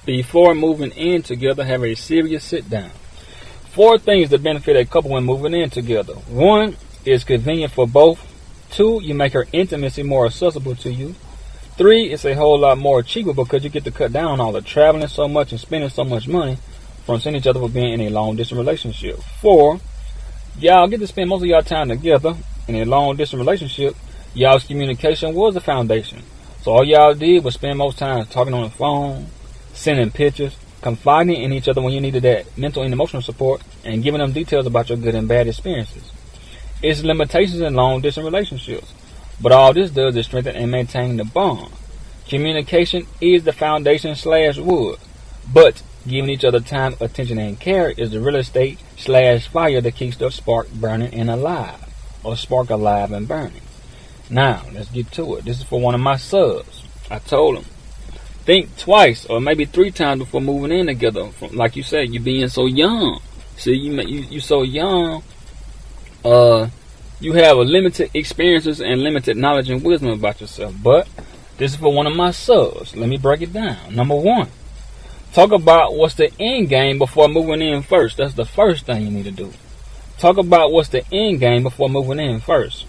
Before moving in together, have a serious sit down. 4 things that benefit a couple when moving in together. 1, it's convenient for both. 2, you make her intimacy more accessible to you. 3, it's a whole lot more cheaper because you get to cut down on all the traveling so much and spending so much money from seeing each other for being in a long distance relationship. 4, y'all get to spend most of y'all time together in a long distance relationship. Y'all's communication was the foundation. So all y'all did was spend most time talking on the phone, sending pictures, confiding in each other when you needed that mental and emotional support, and giving them details about your good and bad experiences. It's limitations in long distance relationships, but all this does is strengthen and maintain the bond. Communication is the foundation / wood, but giving each other time, attention, and care is the real estate / fire that keeps the spark burning and alive, or spark alive and burning. Now, let's get to it. This is for one of my subs. I told him, think twice or maybe 3 times before moving in together. Like you said, you being so young. See, you so young. You have a limited experiences and limited knowledge and wisdom about yourself. But this is for one of my subs. Let me break it down. Number 1, talk about what's the end game before moving in first. That's the first thing you need to do. Talk about what's the end game before moving in first.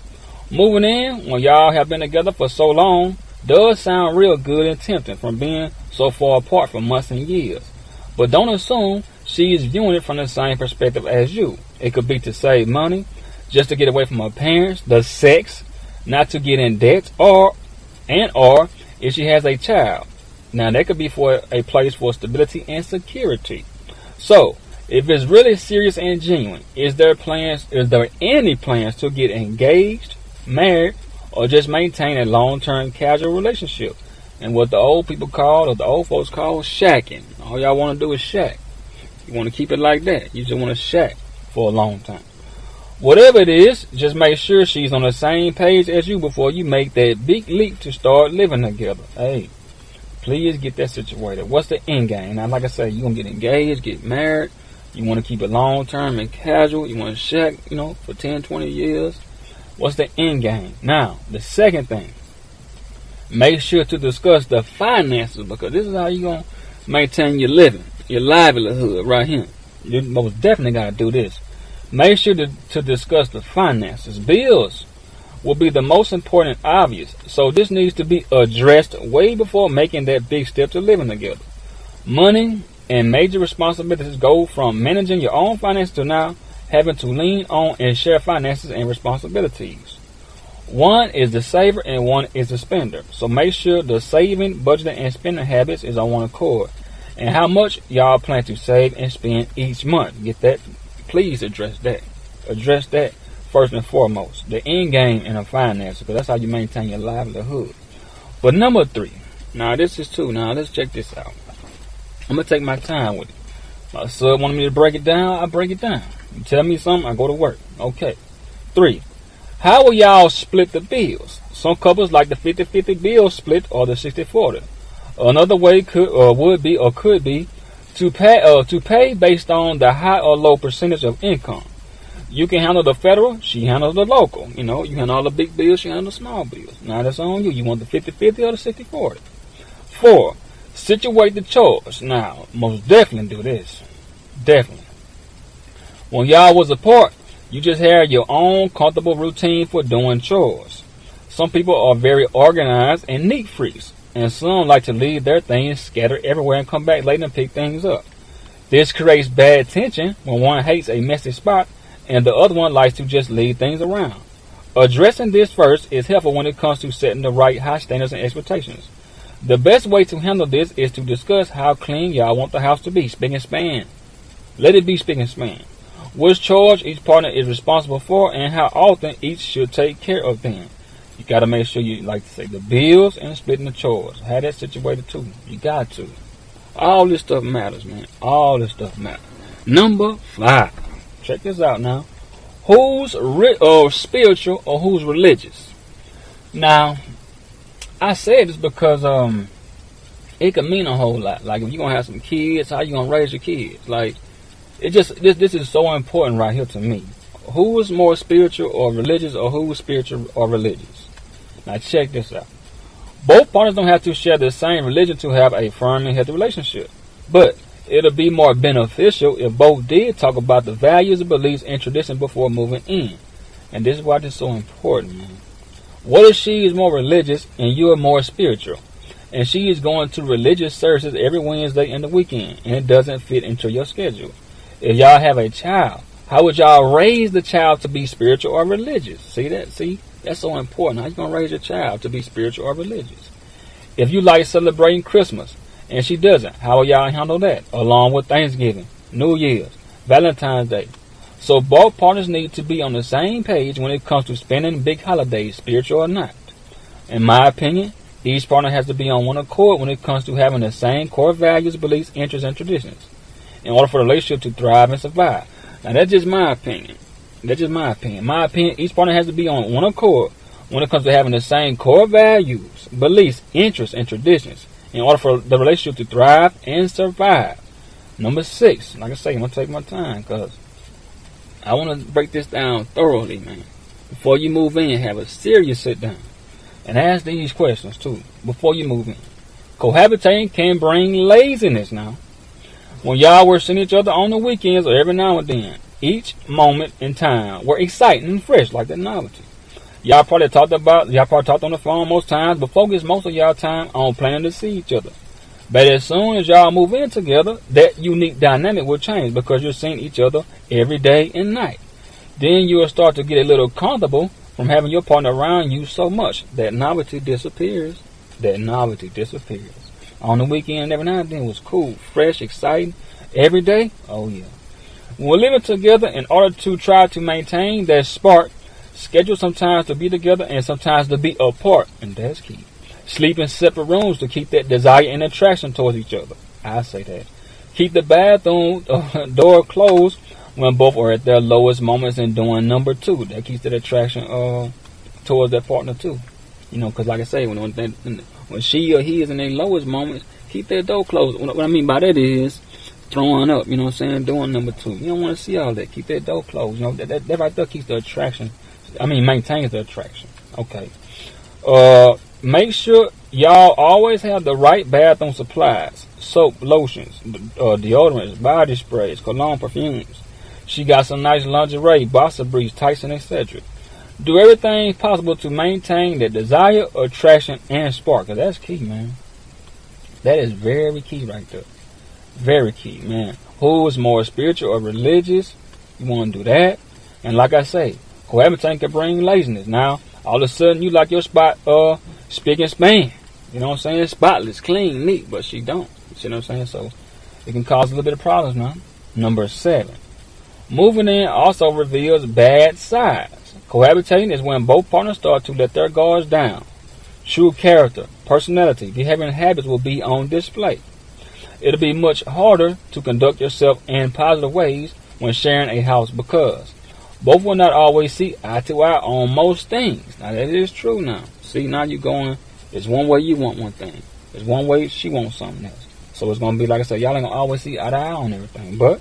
Moving in, when y'all have been together for so long, does sound real good and tempting from being so far apart for months and years. But don't assume she is viewing it from the same perspective as you. It could be to save money, just to get away from her parents, the sex, not to get in debt, or if she has a child. Now that could be for a place for stability and security. So, if it's really serious and genuine, is there any plans to get engaged, married, or just maintain a long-term casual relationship? And what the old people call, or the old folks call, shacking. All y'all want to do is shack. You want to keep it like that. You just want to shack for a long time. Whatever it is, just make sure she's on the same page as you before you make that big leap to start living together. Hey, please get that situated. What's the end game? Now, like I said, you're going to get engaged, get married. You want to keep it long-term and casual. You want to shack, for 10, 20 years. What's the end game? Now, the second thing, make sure to discuss the finances, because this is how you're going to maintain your living, your livelihood right here. You most definitely got to do this. Make sure to discuss the finances. Bills will be the most important, obvious. So this needs to be addressed way before making that big step to living together. Money and major responsibilities go from managing your own finances to now having to lean on and share finances and responsibilities. One is the saver and one is the spender. So make sure the saving, budgeting, and spending habits is on one accord. And how much y'all plan to save and spend each month. Get that? Please address that. Address that first and foremost. The end game in the finances, because that's how you maintain your livelihood. But number 3. Now this is 2. Now let's check this out. I'm going to take my time with it. My son wanted me to break it down, I break it down. You tell me something, I go to work. Okay. 3. How will y'all split the bills? Some couples like the 50-50 bill split or the 60-40. Another way could be to pay based on the high or low percentage of income. You can handle the federal, she handles the local. You handle all the big bills, she handles the small bills. Now that's on you. You want the 50-50 or the 60-40. 4. Situate the chores. Now, most definitely do this. Definitely. When y'all was apart, you just had your own comfortable routine for doing chores. Some people are very organized and neat freaks, and some like to leave their things scattered everywhere and come back later and pick things up. This creates bad tension when one hates a messy spot and the other one likes to just leave things around. Addressing this first is helpful when it comes to setting the right high standards and expectations. The best way to handle this is to discuss how clean y'all want the house to be, spick and span. Let it be spick and span. Which chores each partner is responsible for and how often each should take care of them. You got to make sure you, like to say, the bills and splitting the chores. Have that situated too. You got to. All this stuff matters, man. All this stuff matters. Number 5. Check this out now. Who's spiritual or who's religious? Now, I say this because it can mean a whole lot. Like if you're gonna have some kids, how you gonna raise your kids? Like this is so important right here to me. Who is more spiritual or religious, or who is spiritual or religious? Now check this out. Both partners don't have to share the same religion to have a firm and healthy relationship. But it'll be more beneficial if both did talk about the values, beliefs, and tradition before moving in. And this is why this is so important, man. What if she is more religious and you are more spiritual? And she is going to religious services every Wednesday and the weekend, and it doesn't fit into your schedule. If y'all have a child, how would y'all raise the child to be spiritual or religious? See that? See? That's so important. How you going to raise your child to be spiritual or religious? If you like celebrating Christmas and she doesn't, how will y'all handle that? Along with Thanksgiving, New Year's, Valentine's Day. So both partners need to be on the same page when it comes to spending big holidays, spiritual or not. In my opinion, each partner has to be on one accord when it comes to having the same core values, beliefs, interests, and traditions in order for the relationship to thrive and survive. Now, that's just my opinion. That's just my opinion. My opinion, each partner has to be on one accord when it comes to having the same core values, beliefs, interests, and traditions in order for the relationship to thrive and survive. Number 6, like I say, I'm going to take my time because I want to break this down thoroughly, man. Before you move in, have a serious sit down and ask these questions too before you move in. Cohabitating can bring laziness now. When y'all were seeing each other on the weekends or every now and then, each moment in time were exciting and fresh like that novelty. Y'all probably talked on the phone most times, but focus most of y'all time on planning to see each other. But as soon as y'all move in together, that unique dynamic will change because you're seeing each other every day and night. Then you will start to get a little comfortable from having your partner around you so much. That novelty disappears. On the weekend, every now and then was cool, fresh, exciting. Every day, oh yeah. When we're living together, in order to try to maintain that spark, schedule sometimes to be together and sometimes to be apart, and that's key. Sleep in separate rooms to keep that desire and attraction towards each other. I say that. Keep the bathroom door closed when both are at their lowest moments and doing number 2. That keeps that attraction towards that partner too. You know, because like I say, when she or he is in their lowest moments, keep that door closed. What I mean by that is throwing up, you know what I'm saying, doing number 2. You don't want to see all that. Keep that door closed. You know, that right there keeps the attraction. Maintains the attraction. Okay. Make sure y'all always have the right bathroom supplies. Soap, lotions, deodorants, body sprays, cologne, perfumes. She got some nice lingerie, boxer briefs, Tyson, etc. Do everything possible to maintain that desire, attraction, and spark. 'Cause that's key, man. That is very key right there. Very key, man. Who is more spiritual or religious? You want to do that. And like I say, cohabitating can bring laziness. Now, all of a sudden, you like your spot, spick and span. You know what I'm saying? Spotless, clean, neat, but she don't. You see what I'm saying? So, it can cause a little bit of problems now. Number 7. Moving in also reveals bad sides. Cohabitating is when both partners start to let their guards down. True character, personality, behavior, and habits will be on display. It'll be much harder to conduct yourself in positive ways when sharing a house because both will not always see eye to eye on most things. Now that is true now. See, now you're going, it's one way you want one thing. It's one way she wants something else. So it's going to be, like I said, y'all ain't going to always see eye to eye on everything. But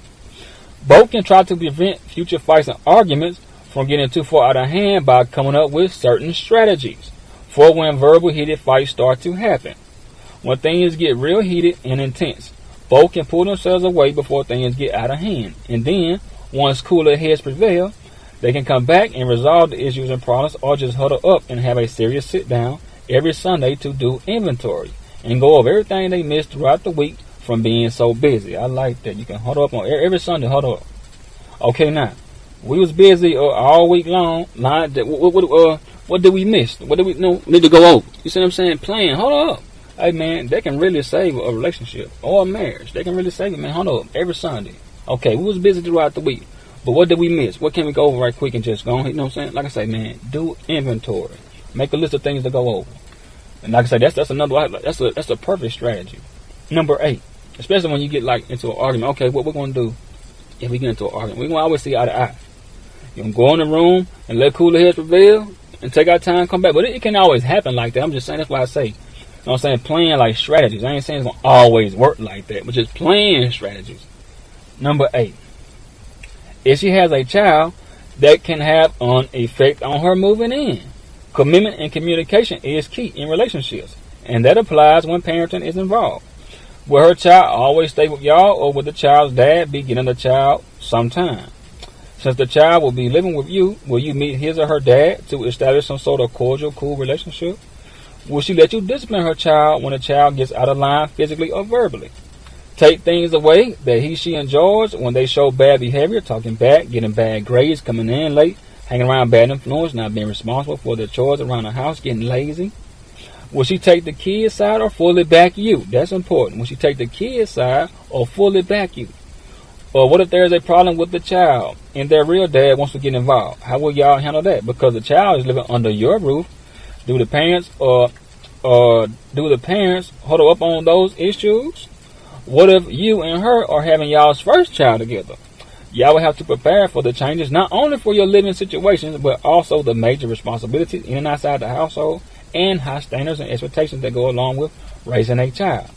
both can try to prevent future fights and arguments from getting too far out of hand by coming up with certain strategies for when verbal heated fights start to happen. When things get real heated and intense, both can pull themselves away before things get out of hand. And then, once cooler heads prevail, they can come back and resolve the issues and problems or just huddle up and have a serious sit down every Sunday to do inventory and go over everything they missed throughout the week from being so busy. I like that. You can huddle up on every Sunday, huddle up. Okay, now, we was busy all week long. What did we miss? What did we need to go over? You see what I'm saying? Playing, hold up. Hey, man, they can really save a relationship or a marriage. They can really save it, man. Hold up, every Sunday. Okay, we was busy throughout the week. But what did we miss? What can we go over right quick and just go on? You know what I'm saying? Like I say, man, do inventory. Make a list of things to go over. And like I say, that's another, that's a perfect strategy. Number 8, especially when you get like into an argument. Okay, what we're going to do if we get into an argument, we're going to always see eye to eye. You're going to go in the room and let cooler heads prevail and take our time and come back. But it can always happen like that. I'm just saying, that's why I say, you know what I'm saying, playing like strategies. I ain't saying it's going to always work like that, but just playing strategies. Number 8. If she has a child, that can have an effect on her moving in. Commitment and communication is key in relationships, and that applies when parenting is involved. Will her child always stay with y'all, or will the child's dad be getting the child sometime? Since the child will be living with you, will you meet his or her dad to establish some sort of cordial, cool relationship? Will she let you discipline her child when the child gets out of line physically or verbally? Take things away that she enjoys when they show bad behavior, talking back, getting bad grades, coming in late, hanging around bad influence, not being responsible for their chores around the house, getting lazy. Will she take the kid's side or fully back you? That's important. Will she take the kid's side or fully back you? Or what if there's a problem with the child and their real dad wants to get involved? How will y'all handle that? Because the child is living under your roof. Do the parents huddle up on those issues? What if you and her are having y'all's first child together? Y'all will have to prepare for the changes, not only for your living situations, but also the major responsibilities in and outside the household and high standards and expectations that go along with raising a child.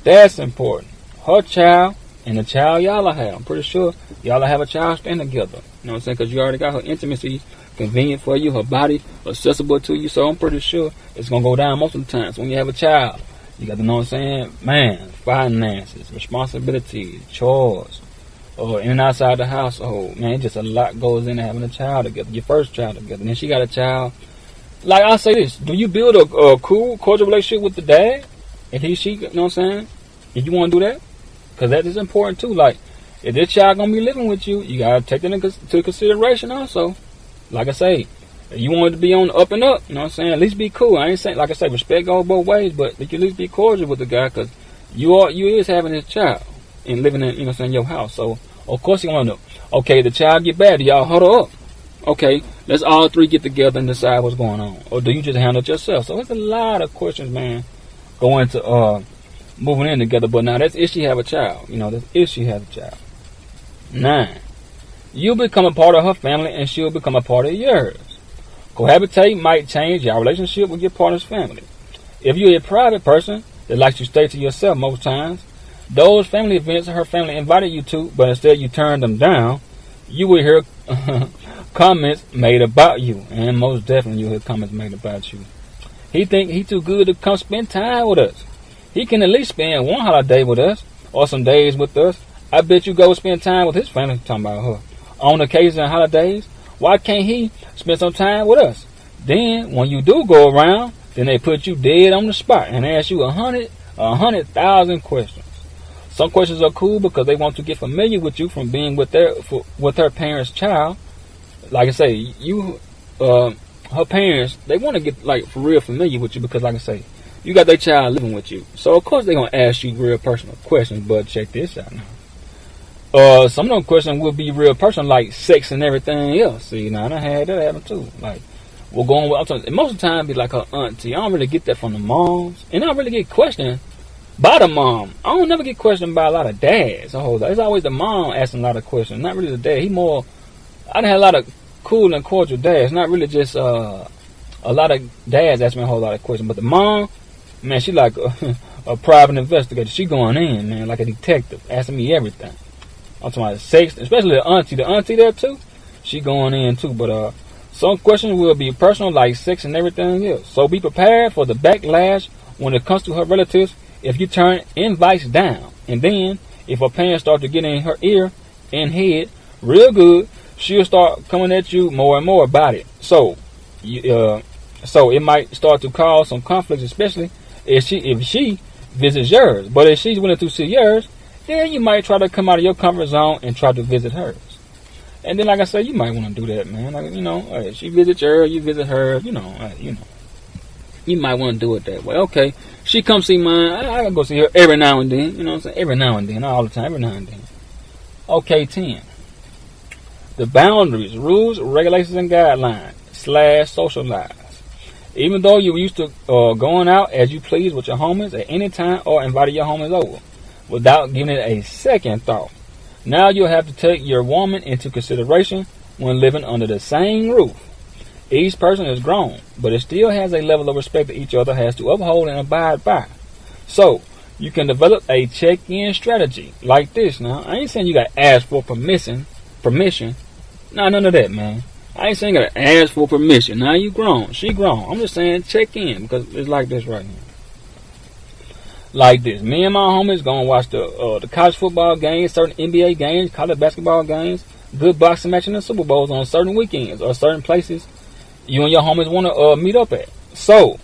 That's important. Her child and the child y'all have. I'm pretty sure y'all have a child standing together. You know what I'm saying? Because you already got her intimacy convenient for you, her body accessible to you. So I'm pretty sure it's going to go down most of the time. So when you have a child, you got to know what I'm saying? Man, finances, responsibilities, chores, or in and outside the household. Man, just a lot goes into having a child together. Your first child together. And then she got a child. Like I say this, do you build a cool, cordial relationship with the dad? If she, you know what I'm saying? If you want to do that? Because that is important too. Like, if this child going to be living with you, you got to take that into consideration also. Like I say, if you want it to be on the up and up, you know what I'm saying? At least be cool. I ain't saying, like I say, respect goes both ways, but you at least be cordial with the guy because you is having his child and living in, you know what I'm saying, your house. So, of course you want to know, okay, the child get bad, do y'all huddle up? Okay, let's all three get together and decide what's going on. Or do you just handle it yourself? So there's a lot of questions, man, going to moving in together. But now that's if she have a child. You know, that's if she has a child. 9. You'll become a part of her family and she'll become a part of yours. Cohabitating might change your relationship with your partner's family. If you're a private person that likes to stay to yourself most times, those family events her family invited you to, but instead you turned them down, you will hear comments made about you. And most definitely you'll hear comments made about you. He think he too good to come spend time with us. He can at least spend one holiday with us or some days with us. I bet you go spend time with his family, talking about her. On occasion and holidays, why can't he spend some time with us? Then, when you do go around, then they put you dead on the spot and ask you 100,000 questions. Some questions are cool because they want to get familiar with you from being with her parents' child. Like I say, her parents, they want to get like for real familiar with you because, like I say, you got their child living with you. So of course they're gonna ask you real personal questions. But check this out now. Some of them questions will be real personal, like sex and everything else. See, now I done had that happen too. Like, we're going with, most of the time, be like her auntie. I don't really get that from the moms, and I don't really get questioned by the mom. I don't never get questioned by a lot of dads. It's always the mom asking a lot of questions, not really the dad. I done had a lot of cool and cordial dads, not really just a lot of dads asking me a whole lot of questions. But the mom, man, she like a private investigator. She going in, man, like a detective, asking me everything. I'm talking about sex, especially the auntie. The auntie there too, she going in too. But some questions will be personal, like sex and everything else. So be prepared for the backlash when it comes to her relatives if you turn invites down. And then, if her parents start to get in her ear and head real good, she'll start coming at you more and more about it. So it might start to cause some conflicts, especially if she visits yours. But if she's willing to see yours, then you might try to come out of your comfort zone and try to visit hers. And then, like I said, you might want to do that, man. Like, you know, she visits her, you visit her. You know, you might want to do it that way. Okay, she comes see mine. I can go see her every now and then. You know what I'm saying? Every now and then, not all the time. Every now and then. Okay, 10. The boundaries, rules, regulations, and guidelines / social lives. Even though you used to going out as you please with your homies at any time or inviting your homies over without giving it a second thought. Now you'll have to take your woman into consideration when living under the same roof. Each person is grown, but it still has a level of respect that each other has to uphold and abide by. So, you can develop a check-in strategy like this. Now, I ain't saying you got to ask for permission. Nah, none of that, man. I ain't saying you got to ask for permission. Now you grown. She grown. I'm just saying check in because it's like this right now. Like this, me and my homies gonna watch the college football games, certain NBA games, college basketball games, good boxing matches, and Super Bowls on certain weekends or certain places you and your homies want to meet up at. So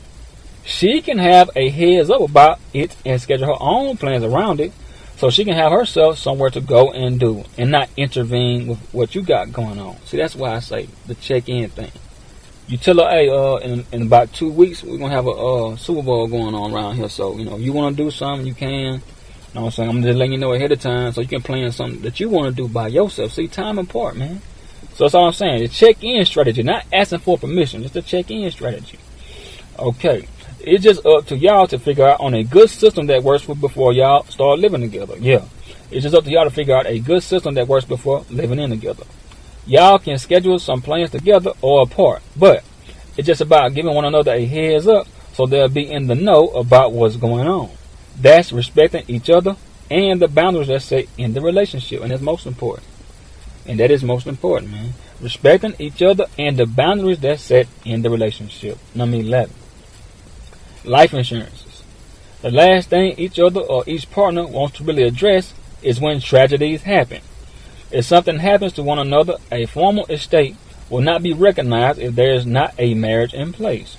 she can have a heads up about it and schedule her own plans around it, so she can have herself somewhere to go and do, and not intervene with what you got going on. See, that's why I say the check-in thing. You tell her, hey, in about 2 weeks, we're going to have a Super Bowl going on around here. So, you want to do something, you can. You know what I'm saying? I'm just letting you know ahead of time so you can plan something that you want to do by yourself. See, time apart, man. So that's all I'm saying. The check-in strategy, not asking for permission, just a check-in strategy. Okay. It's just up to y'all to figure out on a good system that works before y'all start living together. Yeah. It's just up to y'all to figure out a good system that works before living in together. Y'all can schedule some plans together or apart, but it's just about giving one another a heads up so they'll be in the know about what's going on. That's respecting each other and the boundaries that's set in the relationship, and that's most important. And that is most important, man. Respecting each other and the boundaries that's set in the relationship. Number 11. Life insurances. The last thing each other or each partner wants to really address is when tragedies happen. If something happens to one another, a formal estate will not be recognized if there is not a marriage in place.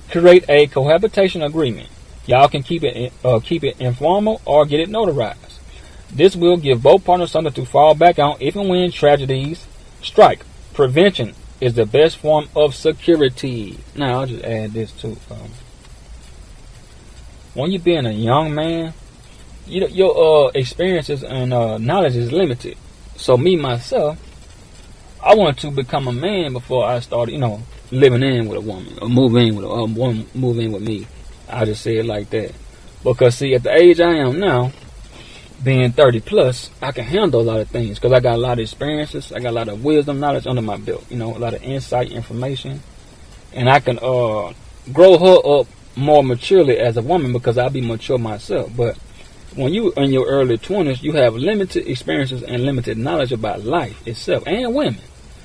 Create a cohabitation agreement. Y'all can keep it informal or get it notarized. This will give both partners something to fall back on if and when tragedies strike. Prevention is the best form of security. Now, I'll just add this too. When you're being a young man, your experiences and knowledge is limited. So me, myself, I wanted to become a man before I started, living in with a woman or move in with a woman, move in with me. I just say it like that. Because see, at the age I am now, being 30 plus, I can handle a lot of things because I got a lot of experiences. I got a lot of wisdom, knowledge under my belt. A lot of insight, information, and I can grow her up more maturely as a woman because I'll be mature myself. But when you in your early 20s, you have limited experiences and limited knowledge about life itself and women.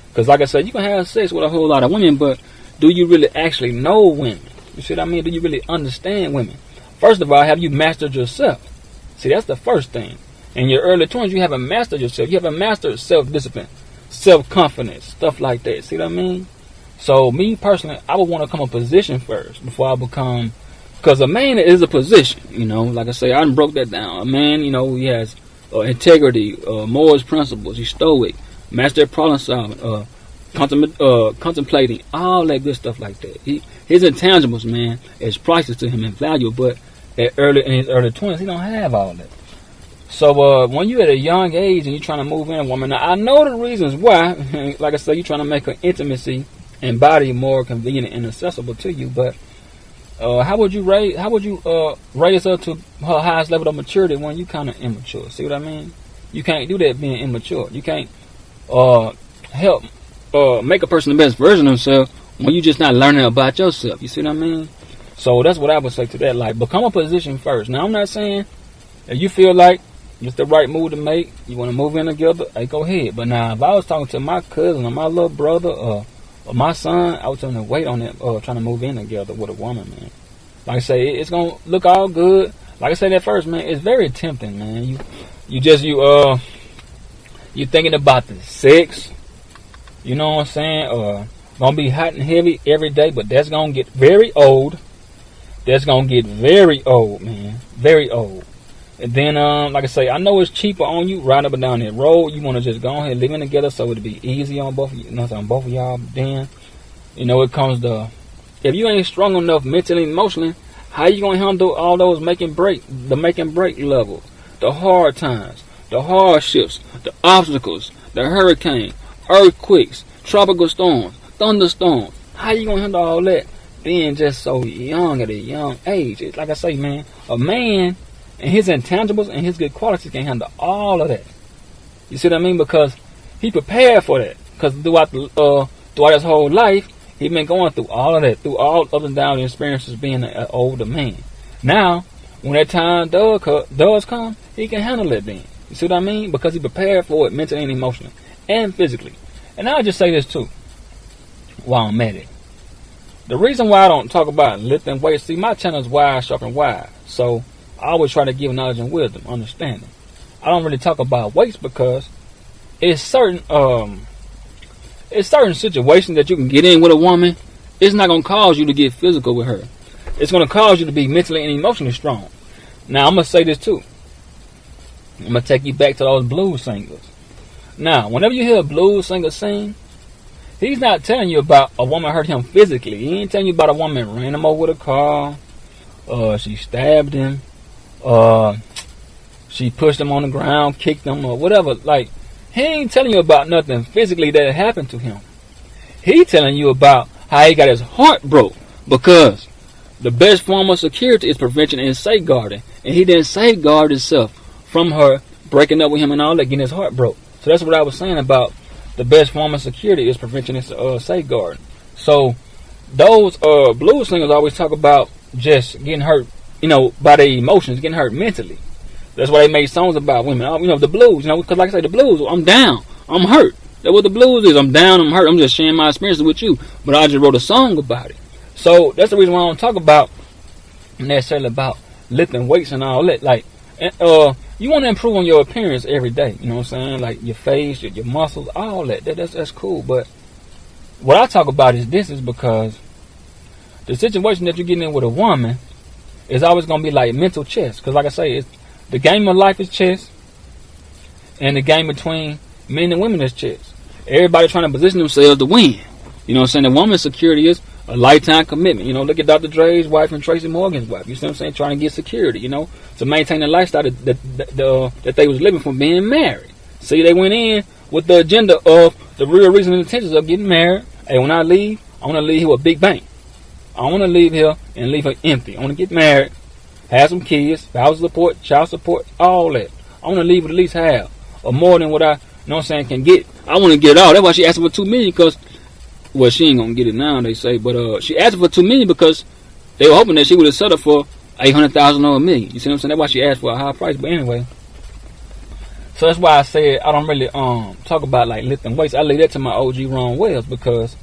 Because like I said, you can have sex with a whole lot of women, but do you really actually know women? You see what I mean? Do you really understand women? First of all, have you mastered yourself? See, that's the first thing. In your early 20s, you haven't mastered yourself. You haven't mastered self-discipline, self-confidence, stuff like that. See what I mean? So me personally, I would want to come a position first before I become, because a man is a position, like I say, I broke that down. A man, he has integrity, morals, principles, he's stoic, master problem solving, contemplating, all that good stuff like that. His intangibles, man, is priceless to him and valuable, but in his early 20s, he don't have all that. So when you're at a young age and you're trying to move in a woman, now I know the reasons why, like I said, you're trying to make her intimacy and body more convenient and accessible to you, but how would you raise her to her highest level of maturity when you kind of immature? See what I mean? You can't do that being immature. You can't help make a person the best version of themselves when you're just not learning about yourself. You see what I mean? So that's what I would say to that. Like, become a position first. Now, I'm not saying if you feel like it's the right move to make, you want to move in together, hey, go ahead. But now, if I was talking to my cousin or my little brother or my son, I was telling them to wait on it, trying to move in together with a woman, man. Like I say, it's gonna look all good. Like I said at first, man, it's very tempting, man. You're thinking about the sex, you know what I'm saying? Gonna be hot and heavy every day, but that's gonna get very old. That's gonna get very old, man, very old. And then, like I say, I know it's cheaper on you riding up and down that road. You want to just go ahead living together so it'll be easy on both of you, on both of y'all. Then, it comes to, if you ain't strong enough mentally and emotionally, how you gonna handle all those make and break levels, the hard times, the hardships, the obstacles, the hurricane, earthquakes, tropical storms, thunderstorms? How you gonna handle all that being just so young at a young age? It's like I say, man, a man and his intangibles and his good qualities can handle all of that. You see what I mean? Because he prepared for that. Because throughout his whole life, he been going through all of that, through all up and down experiences being an older man. Now, when that time does come, he can handle it then. You see what I mean? Because he prepared for it mentally and emotionally and physically. And I'll just say this too, while I'm at it. The reason why I don't talk about lifting weights, see, my channel is Wide, Sharp, and Wide. So I always try to give knowledge and wisdom, understanding. I don't really talk about weights because it's certain situations that you can get in with a woman. It's not gonna cause you to get physical with her. It's gonna cause you to be mentally and emotionally strong. Now I'm gonna say this too. I'm gonna take you back to those blues singers. Now, whenever you hear a blues singer sing, he's not telling you about a woman hurt him physically. He ain't telling you about a woman ran him over with a car. She stabbed him. She pushed him on the ground, kicked him, or whatever. Like, he ain't telling you about nothing physically that happened to him. He telling you about how he got his heart broke, because the best form of security is prevention and safeguarding. And he didn't safeguard himself from her breaking up with him and all that, getting his heart broke. So that's what I was saying about the best form of security is prevention and safeguarding. So those blues singers always talk about just getting hurt, by their emotions, getting hurt mentally. That's why they made songs about women. The blues, because like I say, the blues, I'm down, I'm hurt. That's what the blues is. I'm down, I'm hurt. I'm just sharing my experiences with you. But I just wrote a song about it. So that's the reason why I don't talk about necessarily about lifting weights and all that. Like, you want to improve on your appearance every day. You know what I'm saying? Like your face, your muscles, all that. That's cool. But what I talk about is because the situation that you're getting in with a woman is always going to be like mental chess. Because like I say, the game of life is chess. And the game between men and women is chess. Everybody trying to position themselves to win. You know what I'm saying? The woman's security is a lifetime commitment. Look at Dr. Dre's wife and Tracy Morgan's wife. You see what I'm saying? Trying to get security, to maintain the lifestyle that they was living from being married. See, they went in with the agenda of the real reason and intentions of getting married. Hey, when I leave, I want to leave here with a big bank. I want to leave here and leave her empty. I want to get married, have some kids, spousal support, child support, all that. I want to leave with at least half or more than what I, can get. I want to get it all. That's why she asked for $2 million, because, well, she ain't gonna get it now, they say, but she asked for $2 million because they were hoping that she would have settled for $800,000 or $1 million. You see what I'm saying? That's why she asked for a high price. But anyway, so that's why I said I don't really talk about like lifting weights. I leave that to my OG Ron Wells, because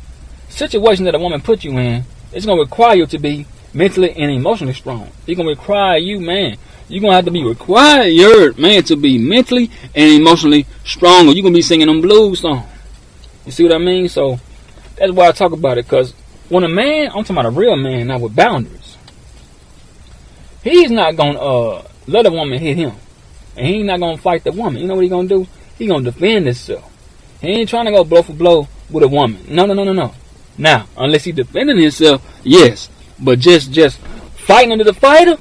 situation that a woman put you in, it's gonna require you to be mentally and emotionally strong. It's gonna require you, man. You're gonna have to be required, man, to be mentally and emotionally strong, or you're gonna be singing them blues songs. You see what I mean? So that's why I talk about it, because when a man, I'm talking about a real man now with boundaries, he's not going to let a woman hit him. And he's not going to fight the woman. You know what he's going to do? He's going to defend himself. He ain't trying to go blow for blow with a woman. No. Now, unless he's defending himself, yes. But just fighting under the fighter?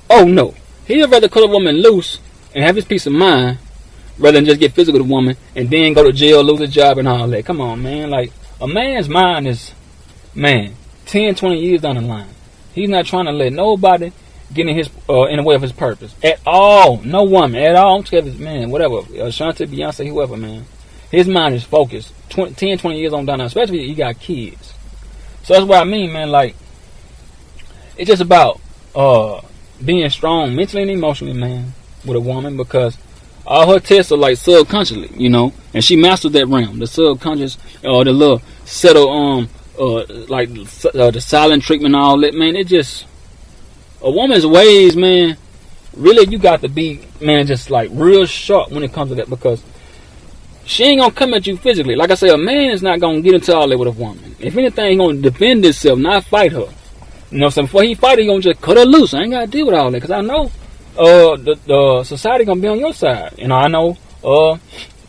Oh, no. He'd rather cut a woman loose and have his peace of mind rather than just get physical with a woman and then go to jail, lose a job and all that. Come on, man. Like, a man's mind is, 10, 20 years down the line. He's not trying to let nobody get in the way of his purpose. At all. No woman. At all. I'm telling you, man, whatever. Ashanti, Beyonce, whoever, man. His mind is focused. 10, 20 years on down the line. Especially if he got kids. So that's what I mean, man. Like, it's just about being strong mentally and emotionally, man, with a woman, because all her tests are like subconsciously, and she mastered that realm, the subconscious, the little subtle, the silent treatment, and all that, man. It just, a woman's ways, man, really, you got to be, man, just like real sharp when it comes to that, because she ain't gonna come at you physically. Like I say, a man is not gonna get into all that with a woman. If anything, he's gonna defend himself, not fight her. So before he fight her, he gonna just cut her loose. I ain't gotta deal with all that, because I know the society gonna be on your side. I know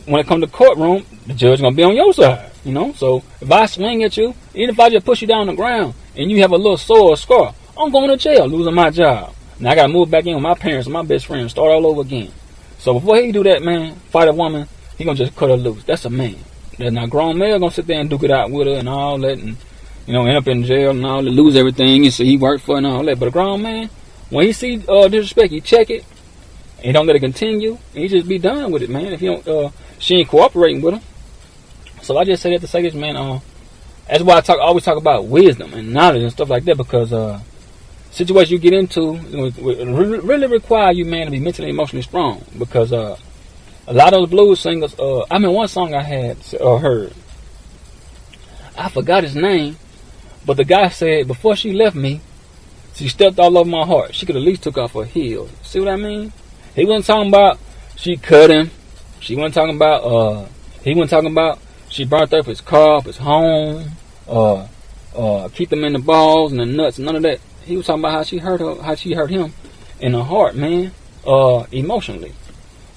when it comes to courtroom, the judge gonna be on your side. So if I swing at you, even if I just push you down on the ground and you have a little sore or scar, I'm going to jail, losing my job. Now I gotta move back in with my parents and my best friend, start all over again. So before he do that, man, fight a woman, he gonna just cut her loose. That's a man. Now grown male gonna sit there and duke it out with her and all that, and end up in jail and all that, lose everything and say he worked for and all that. But a grown man, when he see disrespect, he check it, and he don't let it continue, and he just be done with it, man. If you don't, she ain't cooperating with him. So I just say that to say this, man. That's why I always talk about wisdom and knowledge and stuff like that, because situations you get into really require you, man, to be mentally and emotionally strong. Because a lot of those blues singers, one song I had heard, I forgot his name, but the guy said, before she left me, She stepped all over my heart. She could at least took off her heels. See what I mean? He wasn't talking about she cut him. She wasn't talking about he wasn't talking about she burnt up his car, up his home, keep them in the balls and the nuts, none of that. He was talking about how she hurt him in the heart, man, emotionally.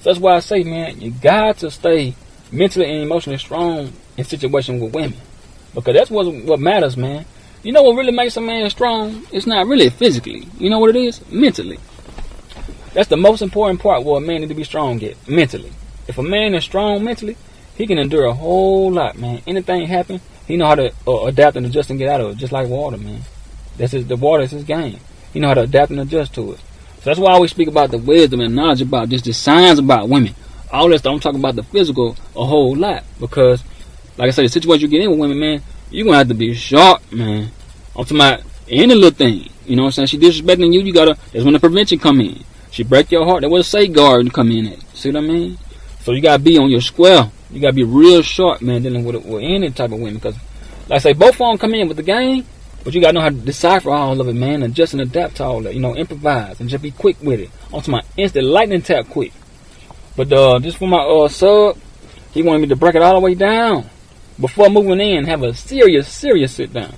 So that's why I say, man, you got to stay mentally and emotionally strong in situations with women, because that's what matters, man. You know what really makes a man strong? It's not really physically. You know what it is? Mentally. That's the most important part where a man needs to be strong at, mentally. If a man is strong mentally, he can endure a whole lot, man. Anything happen, he know how to adapt and adjust and get out of it, just like water, man. The water is his game. He know how to adapt and adjust to it. So that's why I always speak about the wisdom and knowledge about just the signs about women. All this stuff, I'm talking about the physical a whole lot, because, like I said, the situation you get in with women, man, you're going to have to be sharp, man. I'm talking about any little thing. You know what I'm saying? She disrespecting you, that's when the prevention come in. She break your heart, that was a safeguard come in at. See what I mean? So you got to be on your square. You got to be real sharp, man, dealing with any type of women. Because, like I say, both of them come in with the game, but you got to know how to decipher all of it, man, adjust and adapt to all that. You know, improvise and just be quick with it. I'm talking about instant lightning tap quick. But just for my sub, he wanted me to break it all the way down before moving in, have a serious sit down.